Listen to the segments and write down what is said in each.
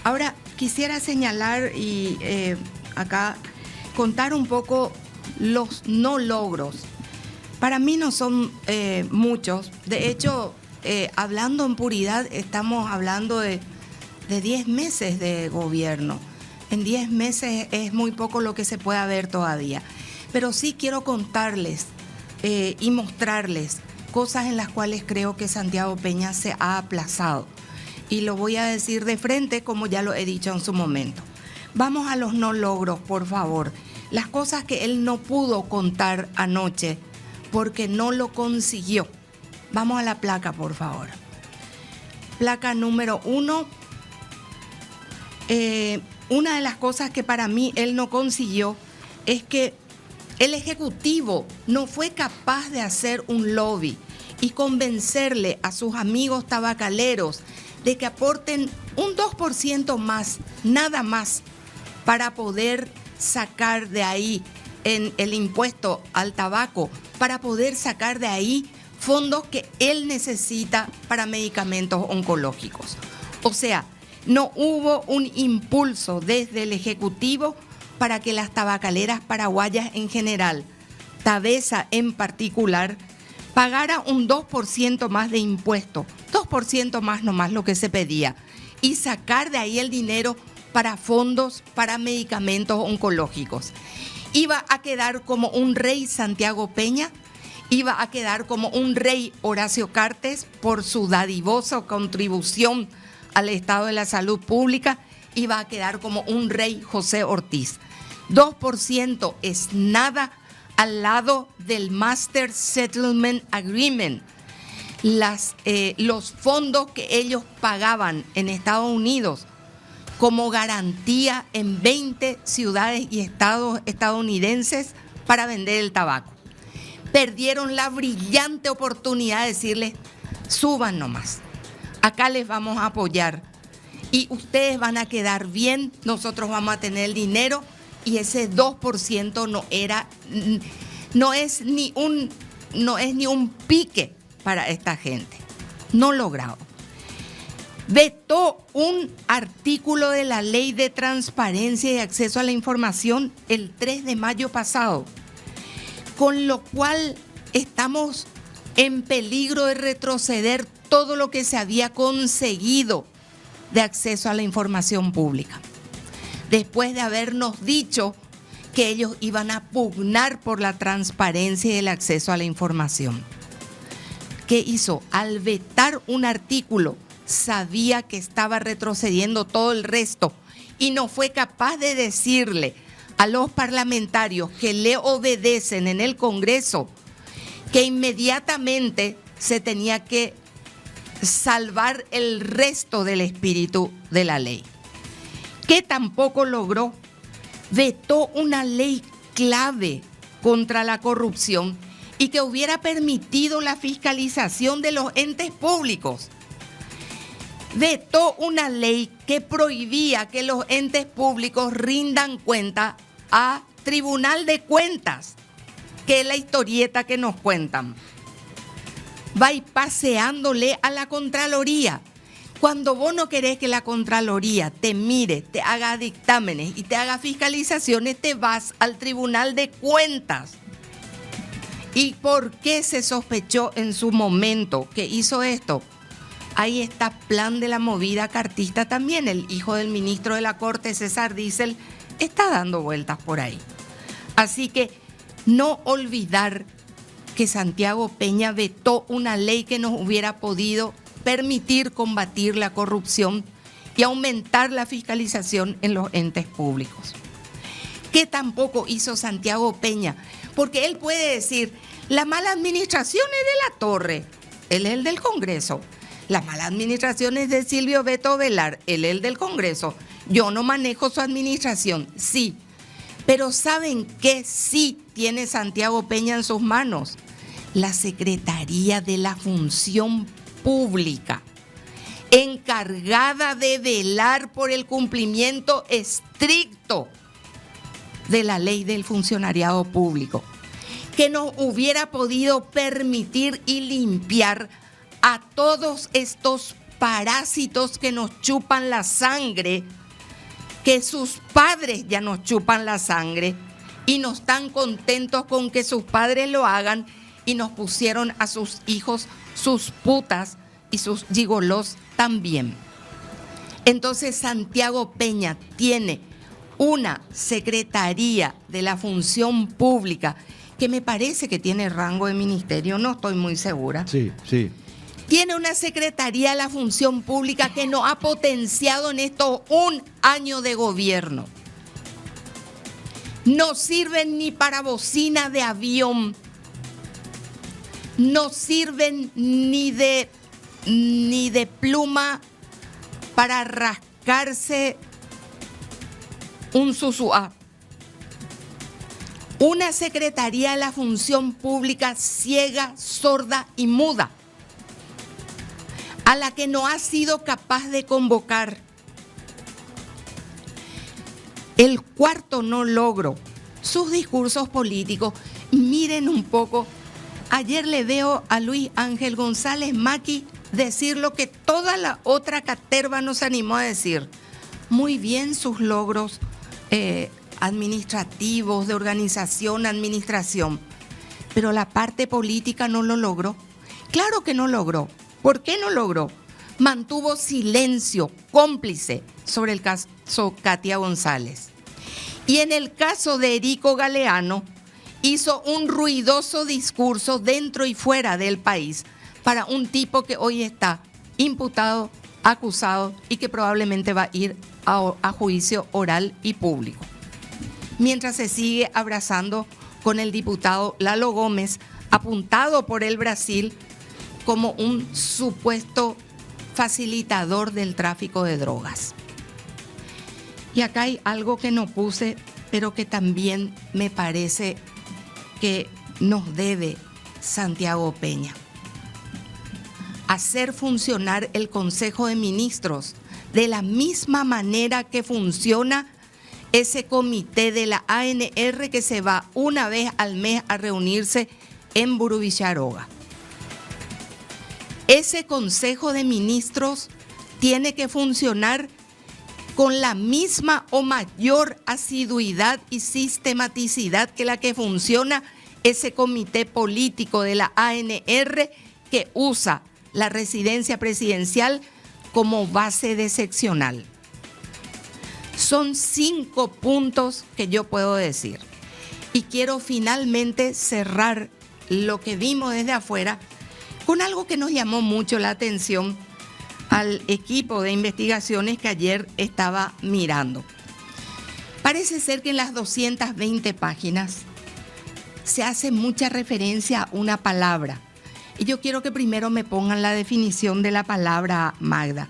Ahora, quisiera señalar y acá contar un poco los no logros. Para mí no son muchos. De hecho, hablando en puridad, estamos hablando de 10 meses de gobierno. En 10 meses es muy poco lo que se puede ver todavía. Pero sí quiero contarles y mostrarles cosas en las cuales creo que Santiago Peña se ha aplazado. Y lo voy a decir de frente, como ya lo he dicho en su momento. Vamos a los no logros, por favor. Las cosas que él no pudo contar anoche porque no lo consiguió. Vamos a la placa, por favor. Placa número 1. Una de las cosas que para mí él no consiguió es que el Ejecutivo no fue capaz de hacer un lobby y convencerle a sus amigos tabacaleros de que aporten un 2% más, nada más, para poder sacar de ahí en el impuesto al tabaco, para poder sacar de ahí fondos que él necesita para medicamentos oncológicos. O sea, no hubo un impulso desde el Ejecutivo para que las tabacaleras paraguayas en general, Tabesa en particular, pagara un 2% más de impuesto, 2% más nomás lo que se pedía, y sacar de ahí el dinero para fondos para medicamentos oncológicos. Iba a quedar como un rey Santiago Peña, iba a quedar como un rey Horacio Cartes por su dadivosa contribución al estado de la salud pública, iba a quedar como un rey José Ortiz. 2% es nada al lado del Master Settlement Agreement. Los fondos que ellos pagaban en Estados Unidos como garantía en 20 ciudades y estados estadounidenses para vender el tabaco. Perdieron la brillante oportunidad de decirles, suban nomás, acá les vamos a apoyar y ustedes van a quedar bien, nosotros vamos a tener el dinero, y ese 2% no es ni un pique para esta gente, no logrado. Vetó un artículo de la Ley de Transparencia y Acceso a la Información el 3 de mayo pasado, con lo cual estamos en peligro de retroceder todo lo que se había conseguido de acceso a la información pública. Después de habernos dicho que ellos iban a pugnar por la transparencia y el acceso a la información. ¿Qué hizo? Al vetar un artículo, sabía que estaba retrocediendo todo el resto y no fue capaz de decirle a los parlamentarios que le obedecen en el Congreso que inmediatamente se tenía que salvar el resto del espíritu de la ley. Que tampoco logró, vetó una ley clave contra la corrupción y que hubiera permitido la fiscalización de los entes públicos. Vetó una ley que prohibía que los entes públicos rindan cuenta a Tribunal de Cuentas, que es la historieta que nos cuentan. Va y paseándole a la Contraloría. Cuando vos no querés que la Contraloría te mire, te haga dictámenes y te haga fiscalizaciones, te vas al Tribunal de Cuentas. ¿Y por qué se sospechó en su momento que hizo esto? Ahí está Plan de la Movida Cartista también. El hijo del ministro de la Corte, César Diesel, está dando vueltas por ahí. Así que no olvidar que Santiago Peña vetó una ley que nos hubiera podido permitir combatir la corrupción y aumentar la fiscalización en los entes públicos. ¿Qué tampoco hizo Santiago Peña? Porque él puede decir, la mala administración es de La Torre, él es el del Congreso. La mala administración es de Silvio Beto Velar, él es el del Congreso. Yo no manejo su administración, sí. Pero ¿saben qué sí tiene Santiago Peña en sus manos? La Secretaría de la Función Pública, encargada de velar por el cumplimiento estricto de la ley del funcionariado público, que nos hubiera podido permitir y limpiar a todos estos parásitos que nos chupan la sangre, que sus padres ya nos chupan la sangre y no están contentos con que sus padres lo hagan y nos pusieron a sus hijos sus putas y sus gigolos también. Entonces Santiago Peña tiene una Secretaría de la Función Pública que me parece que tiene rango de ministerio, no estoy muy segura. Sí, sí. Tiene una Secretaría de la Función Pública que nos ha potenciado en esto un año de gobierno. No sirven ni para bocina de avión, no sirven ni de pluma para rascarse un susuá. Una Secretaría de la Función Pública ciega, sorda y muda, a la que no ha sido capaz de convocar. El cuarto no logro, sus discursos políticos. Miren un poco, ayer le veo a Luis Ángel González Maqui decir lo que toda la otra caterva nos animó a decir. Muy bien sus logros administrativos, de organización, administración, pero la parte política no lo logró. Claro que no logró. ¿Por qué no logró? Mantuvo silencio cómplice sobre el caso Katia González. Y en el caso de Erico Galeano, hizo un ruidoso discurso dentro y fuera del país para un tipo que hoy está imputado, acusado y que probablemente va a ir a juicio oral y público. Mientras se sigue abrazando con el diputado Lalo Gómez, apuntado por el Brasil como un supuesto facilitador del tráfico de drogas. Y acá hay algo que no puse, pero que también me parece que nos debe Santiago Peña. Hacer funcionar el Consejo de Ministros de la misma manera que funciona ese comité de la ANR que se va una vez al mes a reunirse en Burubicharoga. Ese Consejo de Ministros tiene que funcionar con la misma o mayor asiduidad y sistematicidad que la que funciona ese comité político de la ANR que usa la residencia presidencial como base de seccional. Son 5 puntos que yo puedo decir. Y quiero finalmente cerrar lo que vimos desde afuera con algo que nos llamó mucho la atención al equipo de investigaciones que ayer estaba mirando. Parece ser que en las 220 páginas se hace mucha referencia a una palabra. Y yo quiero que primero me pongan la definición de la palabra, Magda.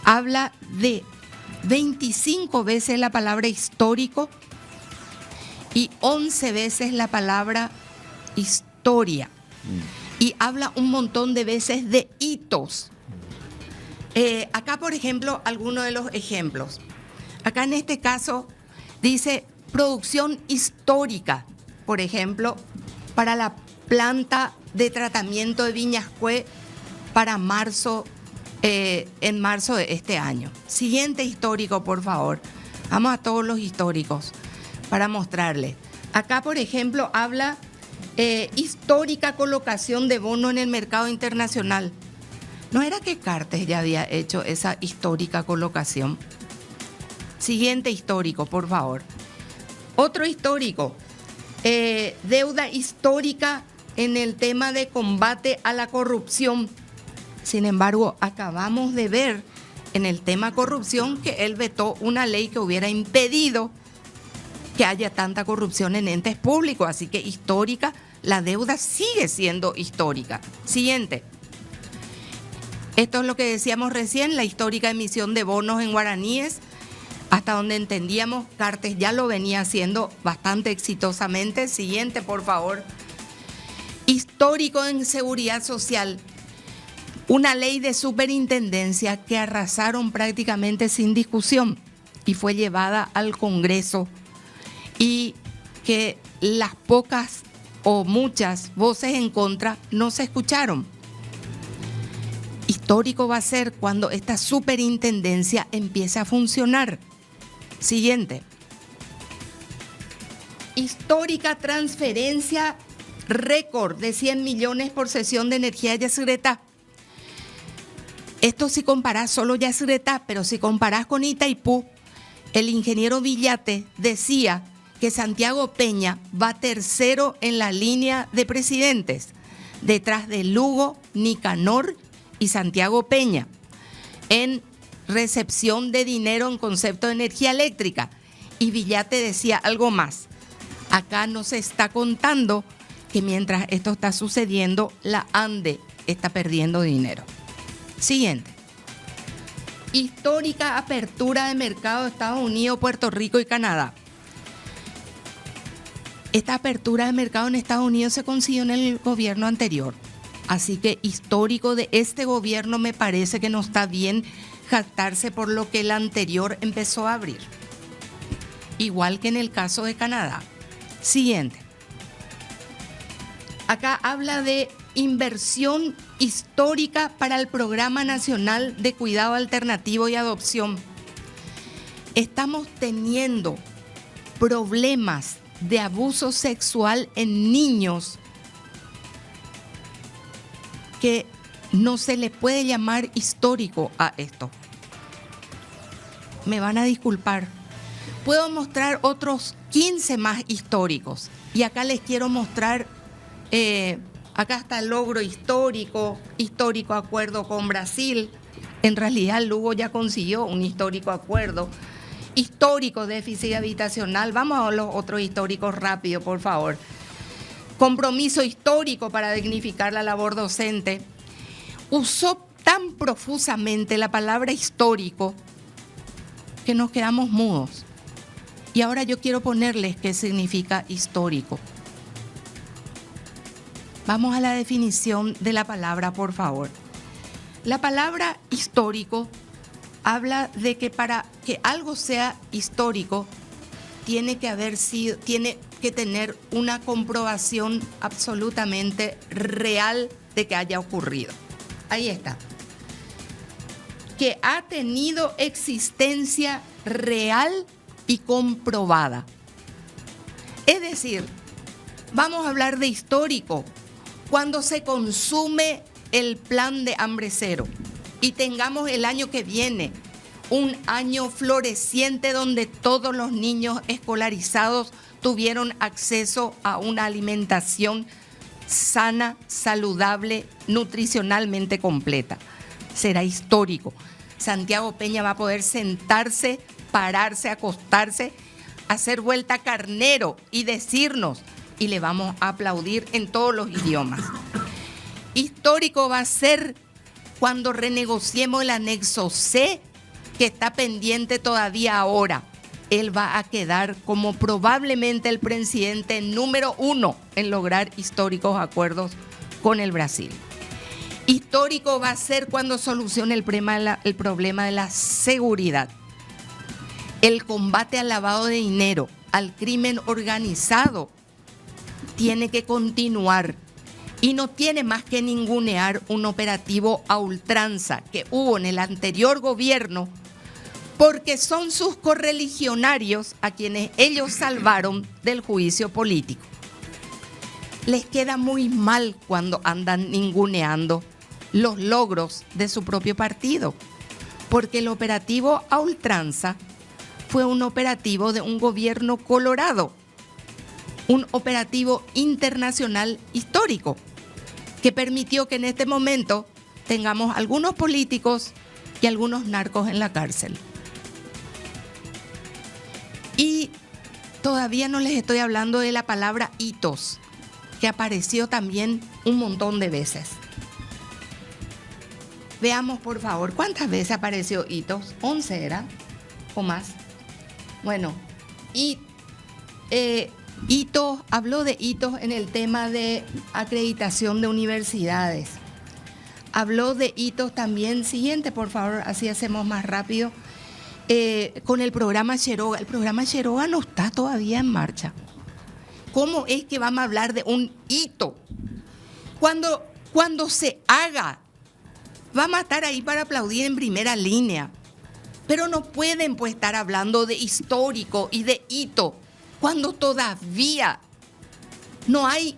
Habla de 25 veces la palabra histórico y 11 veces la palabra historia. Y habla un montón de veces de hitos. Acá, por ejemplo, algunos de los ejemplos. Acá en este caso dice producción histórica, por ejemplo, para la planta de tratamiento de Viñascue para marzo, en marzo de este año. Siguiente histórico, por favor. Vamos a todos los históricos para mostrarles. Acá, por ejemplo, habla histórica colocación de bono en el mercado internacional. ¿No era que Cartes ya había hecho esa histórica colocación? Siguiente histórico, por favor. Otro histórico, deuda histórica en el tema de combate a la corrupción. Sin embargo, acabamos de ver en el tema corrupción que él vetó una ley que hubiera impedido que haya tanta corrupción en entes públicos. Así que histórica, la deuda sigue siendo histórica. Siguiente. Esto es lo que decíamos recién, la histórica emisión de bonos en guaraníes. Hasta donde entendíamos, Cartes ya lo venía haciendo bastante exitosamente. Siguiente, por favor. Histórico en seguridad social. Una ley de superintendencia que arrasaron prácticamente sin discusión y fue llevada al Congreso y que las pocas o muchas voces en contra no se escucharon. Histórico va a ser cuando esta superintendencia empiece a funcionar. Siguiente. Histórica transferencia récord de 100 millones por sesión de energía de Yacyretá. Esto si comparás solo Yacyretá, pero si comparás con Itaipú, el ingeniero Villate decía que Santiago Peña va tercero en la línea de presidentes, detrás de Lugo, Nicanor y Santiago Peña, en recepción de dinero en concepto de energía eléctrica. Y Villate decía algo más. Acá no se está contando que mientras esto está sucediendo, la ANDE está perdiendo dinero. Siguiente. Histórica apertura de mercado de Estados Unidos, Puerto Rico y Canadá. Esta apertura de mercado en Estados Unidos se consiguió en el gobierno anterior. Así que histórico de este gobierno me parece que no está bien jactarse por lo que el anterior empezó a abrir. Igual que en el caso de Canadá. Siguiente. Acá habla de inversión histórica para el Programa Nacional de Cuidado Alternativo y Adopción. Estamos teniendo problemas de abuso sexual en niños que no se le puede llamar histórico a esto. Me van a disculpar. Puedo mostrar otros 15 más históricos. Y acá les quiero mostrar, acá está el logro histórico acuerdo con Brasil. En realidad Lugo ya consiguió un histórico acuerdo. Histórico déficit habitacional. Vamos a los otros históricos rápido, por favor. Compromiso histórico para dignificar la labor docente. Usó tan profusamente la palabra histórico que nos quedamos mudos. Y ahora yo quiero ponerles qué significa histórico. Vamos a la definición de la palabra, por favor. La palabra histórico habla de que para que algo sea histórico tiene que tener una comprobación absolutamente real de que haya ocurrido. Ahí está. Que ha tenido existencia real y comprobada. Es decir, vamos a hablar de histórico cuando se consume el plan de hambre cero y tengamos el año que viene un año floreciente donde todos los niños escolarizados tuvieron acceso a una alimentación sana, saludable, nutricionalmente completa. Será histórico. Santiago Peña va a poder sentarse, pararse, acostarse, hacer vuelta carnero y decirnos, y le vamos a aplaudir en todos los idiomas. Histórico va a ser cuando renegociemos el anexo C, que está pendiente todavía ahora. Él va a quedar como probablemente el presidente número 1 en lograr históricos acuerdos con el Brasil. Histórico va a ser cuando solucione el problema de la seguridad. El combate al lavado de dinero, al crimen organizado, tiene que continuar y no tiene más que ningunear un operativo a ultranza que hubo en el anterior gobierno, porque son sus correligionarios a quienes ellos salvaron del juicio político. Les queda muy mal cuando andan ninguneando los logros de su propio partido, porque el operativo a ultranza fue un operativo de un gobierno colorado, un operativo internacional histórico que permitió que en este momento tengamos algunos políticos y algunos narcos en la cárcel. Y todavía no les estoy hablando de la palabra hitos, que apareció también un montón de veces. Veamos, por favor, ¿cuántas veces apareció hitos? 11 era, o más. Bueno, y hitos, habló de hitos en el tema de acreditación de universidades. Habló de hitos también, siguiente, por favor, así hacemos más rápido, con el programa Cherogua. El programa Cherogua no está todavía en marcha. ¿Cómo es que vamos a hablar de un hito? Cuando se haga vamos a estar ahí para aplaudir en primera línea. Pero no pueden pues estar hablando de histórico y de hito cuando todavía no hay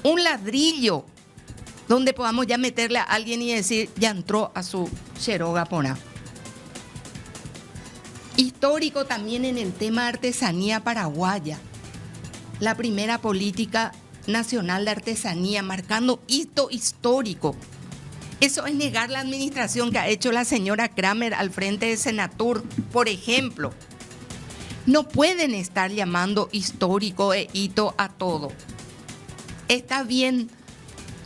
un ladrillo donde podamos ya meterle a alguien y decir, ya entró a su Cheroga Poná. Histórico también en el tema de artesanía paraguaya. La primera política nacional de artesanía, marcando hito histórico. Eso es negar la administración que ha hecho la señora Kramer al frente de Senatur, por ejemplo. No pueden estar llamando histórico e hito a todo. Está bien,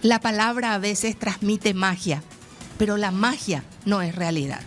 la palabra a veces transmite magia, pero la magia no es realidad.